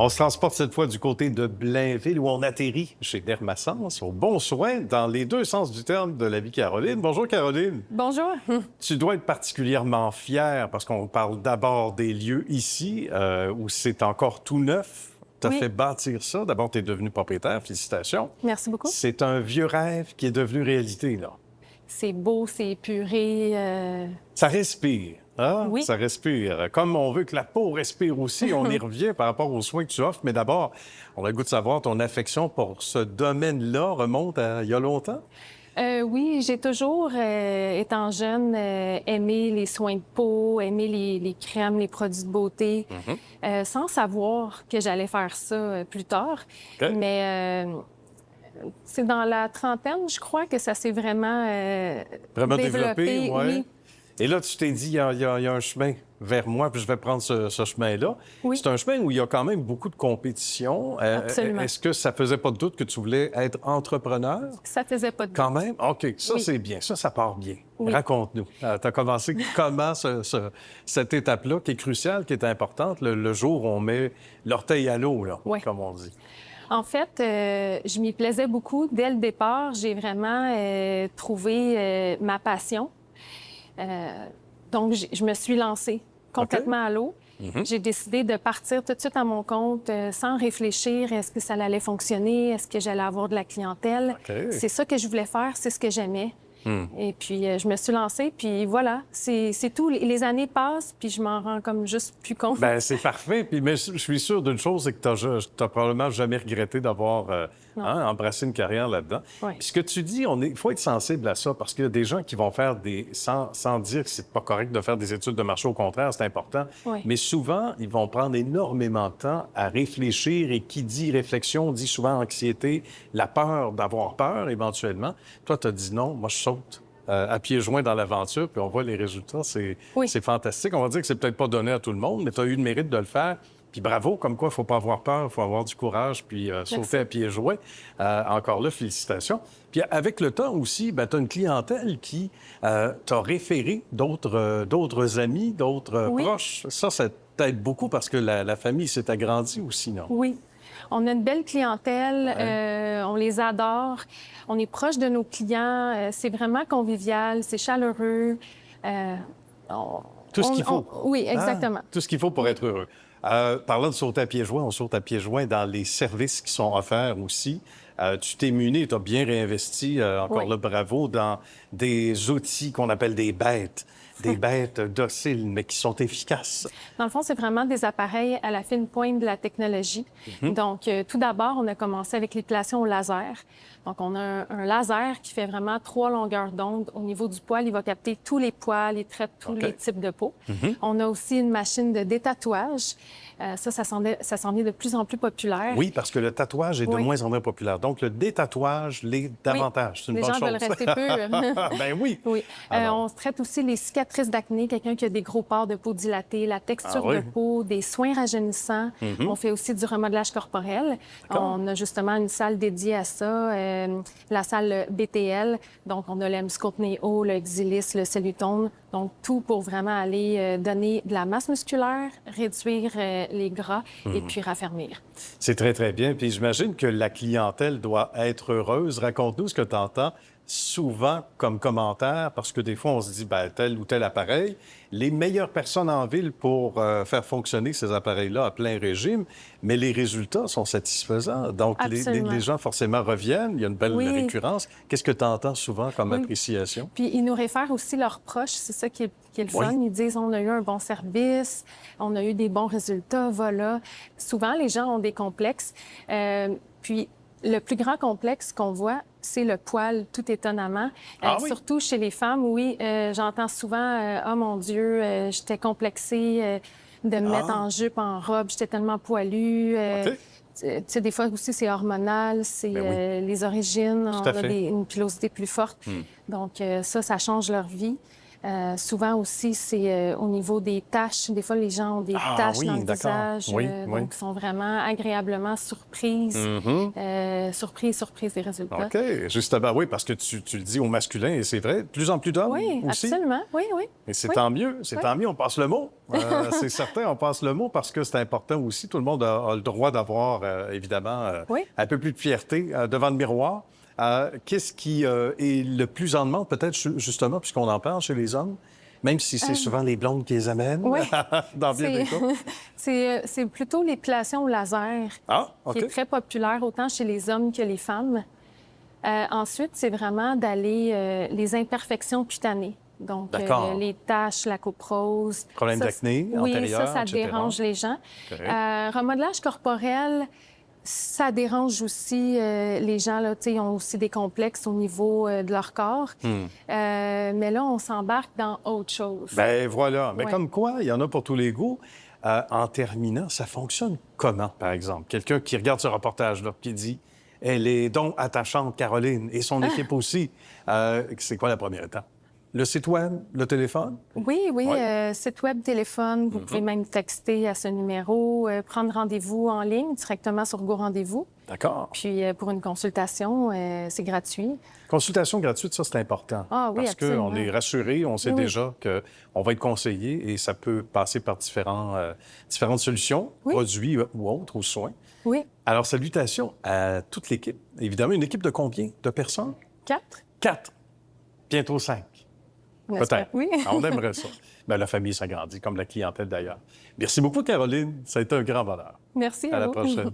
On se transporte cette fois du côté de Blainville où on atterrit chez Dermassens, au Bon Soin, dans les deux sens du terme de la vie Caroline. Bonjour Caroline. Bonjour. Tu dois être particulièrement fière parce qu'on parle d'abord des lieux ici où c'est encore tout neuf. Tu as Oui. fait bâtir ça. D'abord, tu es devenu propriétaire. Félicitations. Merci beaucoup. C'est un vieux rêve qui est devenu réalité, là. C'est beau, c'est épuré. Ça respire. Hein? Oui. Ça respire. Comme on veut que la peau respire aussi, on y revient par rapport aux soins que tu offres. Mais d'abord, on a le goût de savoir, ton affection pour ce domaine-là remonte à il y a longtemps? Oui, j'ai toujours, étant jeune, aimé les soins de peau, aimé les crèmes, les produits de beauté, sans savoir que j'allais faire ça plus tard. OK. Mais c'est dans la trentaine, je crois, que ça s'est vraiment, Vraiment développé. développé, ouais. Oui. Et là, tu t'es dit, il y a un chemin vers moi, puis je vais prendre ce chemin-là. Oui. C'est un chemin où il y a quand même beaucoup de compétition. Absolument. Est-ce que ça faisait pas de doute que tu voulais être entrepreneur? Ça faisait pas de Quand doute. même? OK, ça, Oui. c'est bien. Ça part bien. Oui. Raconte-nous. Tu as commencé comment cette étape-là, qui est cruciale, qui est importante, le jour où on met l'orteil à l'eau, là, Oui. comme on dit. En fait, je m'y plaisais beaucoup. Dès le départ, j'ai vraiment trouvé ma passion. Donc, je me suis lancée complètement à l'eau. J'ai décidé de partir tout de suite à mon compte sans réfléchir. Est-ce que ça allait fonctionner? Est-ce que j'allais avoir de la clientèle? OK. C'est ça que je voulais faire, c'est ce que j'aimais. Et puis, je me suis lancée, puis voilà, c'est tout. Les années passent, puis je m'en rends comme juste plus compte. Bien, c'est parfait. Puis, mais je suis sûr d'une chose, c'est que tu n'as probablement jamais regretté d'avoir embrassé une carrière là-dedans. Oui. Puis ce que tu dis, il faut être sensible à ça parce qu'il y a des gens qui vont faire sans dire que c'est pas correct de faire des études de marché, au contraire, c'est important. Oui. Mais souvent, ils vont prendre énormément de temps à réfléchir et qui dit réflexion dit souvent anxiété, la peur d'avoir peur éventuellement. Toi, tu as dit non, moi je saute à pieds joints dans l'aventure, puis on voit les résultats. Oui. C'est fantastique. On va dire que c'est peut-être pas donné à tout le monde, mais tu as eu le mérite de le faire. Puis bravo, comme quoi, il ne faut pas avoir peur, il faut avoir du courage, puis sauter à pieds joints. Encore là, félicitations. Puis avec le temps aussi, tu as une clientèle qui t'a référé d'autres amis, d'autres Oui. proches. Ça t'aide beaucoup parce que la famille s'est agrandie aussi, non? Oui. On a une belle clientèle, on les adore, on est proche de nos clients, c'est vraiment convivial, c'est chaleureux. Tout ce qu'il faut. Oui, exactement. Tout ce qu'il faut pour être heureux. Parlant de sauter à pieds joints, on saute à pieds joints dans les services qui sont offerts aussi. Tu t'es muni, tu as bien réinvesti, encore Oui. là, bravo, dans des outils qu'on appelle des bêtes dociles, mais qui sont efficaces. Dans le fond, c'est vraiment des appareils à la fine pointe de la technologie. Donc, tout d'abord, on a commencé avec l'épilation au laser. Donc, on a un laser qui fait vraiment 3 longueurs d'onde. Au niveau du poil, il va capter tous les poils, il traite tous les types de peau. On a aussi une machine de détatouage. Ça s'en vient de plus en plus populaire. Oui, parce que le tatouage est de Oui. moins en moins populaire. Donc, le détatouage l'est davantage. C'est une Les bonne gens chose. veulent rester purs. Ben oui. Oui. Alors. On traite aussi les cicatrices d'acné, quelqu'un qui a des gros pores de peau dilatés, la texture Ah oui? de peau, des soins rajeunissants. On fait aussi du remodelage corporel. D'accord. On a justement une salle dédiée à ça, la salle BTL. Donc, on a le Emscope Neo, le Exilis, le Cellutone. Donc, tout pour vraiment aller donner de la masse musculaire, réduire les gras et puis raffermir. C'est très, très bien. Puis j'imagine que la clientèle doit être heureuse. Raconte-nous ce que tu entends souvent comme commentaire, parce que des fois, on se dit, tel ou tel appareil, les meilleures personnes en ville pour faire fonctionner ces appareils-là à plein régime, mais les résultats sont satisfaisants. Donc, Absolument. les gens, forcément, reviennent. Il y a une belle Oui. récurrence. Qu'est-ce que tu entends souvent comme Oui. appréciation? Puis ils nous réfèrent aussi leurs proches, c'est ça qui est le Oui. fun. Ils disent on a eu un bon service, on a eu des bons résultats, voilà. Souvent, les gens ont des complexes. Puis le plus grand complexe qu'on voit, c'est le poil, tout étonnamment. Ah oui? Surtout chez les femmes, oui. J'entends souvent oh mon Dieu, j'étais complexée de me mettre en jupe, en robe, j'étais tellement poilue. OK. Tu sais, des fois aussi, c'est hormonal, c'est Ben oui. les origines, Tout on à a fait. une pilosité plus forte. Donc, ça change leur vie. Souvent aussi, c'est au niveau des taches. Des fois, les gens ont des taches oui, dans le d'accord. visage. Oui, oui. Donc, sont vraiment agréablement surprises. Surprises des résultats. OK. Justement, oui, parce que tu le dis au masculin, et c'est vrai, de plus en plus d'hommes Oui, aussi. absolument. Oui, oui. Et c'est Oui. tant mieux, c'est tant mieux, on passe le mot. C'est certain, on passe le mot parce que c'est important aussi. Tout le monde a le droit d'avoir, évidemment, Oui. un peu plus de fierté devant le miroir. Qu'est-ce qui est le plus en demande, peut-être justement, puisqu'on en parle chez les hommes, même si c'est souvent les blondes qui les amènent, Oui. dans bien des cas? C'est plutôt l'épilation au laser Ah, qui est OK. très populaire autant chez les hommes que les femmes. Ensuite, c'est vraiment d'aller les imperfections cutanées. Donc, D'accord. les taches, la coupe rose. Problème Ça, d'acné oui, antérieur, ça etc. dérange les gens. Correct. Remodelage corporel, ça dérange aussi les gens. Là, ils ont aussi des complexes au niveau de leur corps. Mais là, on s'embarque dans autre chose. Ben voilà. Mais Ouais. comme quoi, il y en a pour tous les goûts. En terminant, ça fonctionne comment, par exemple? Quelqu'un qui regarde ce reportage-là, qui dit « Elle est donc attachante, Caroline, et son équipe aussi. » C'est quoi la première étape? Le site web, le téléphone? Oui, Ouais. site web, téléphone, vous pouvez même texter à ce numéro, prendre rendez-vous en ligne directement sur Go Rendez-vous. D'accord. Puis pour une consultation, c'est gratuit. Consultation gratuite, ça, c'est important. Ah oui, parce absolument. qu'on est rassuré, on sait Oui. déjà qu'on va être conseillé et ça peut passer par différentes solutions, Oui. produits ou autres, ou soins. Oui, Alors, salutations à toute l'équipe. Évidemment, une équipe de combien de personnes? 4. 4. Bientôt 5. N'est-ce pas? Peut-être. Oui. On aimerait ça. Ben, la famille s'agrandit, comme la clientèle d'ailleurs. Merci beaucoup, Caroline. Ça a été un grand bonheur. Merci À la vous. prochaine.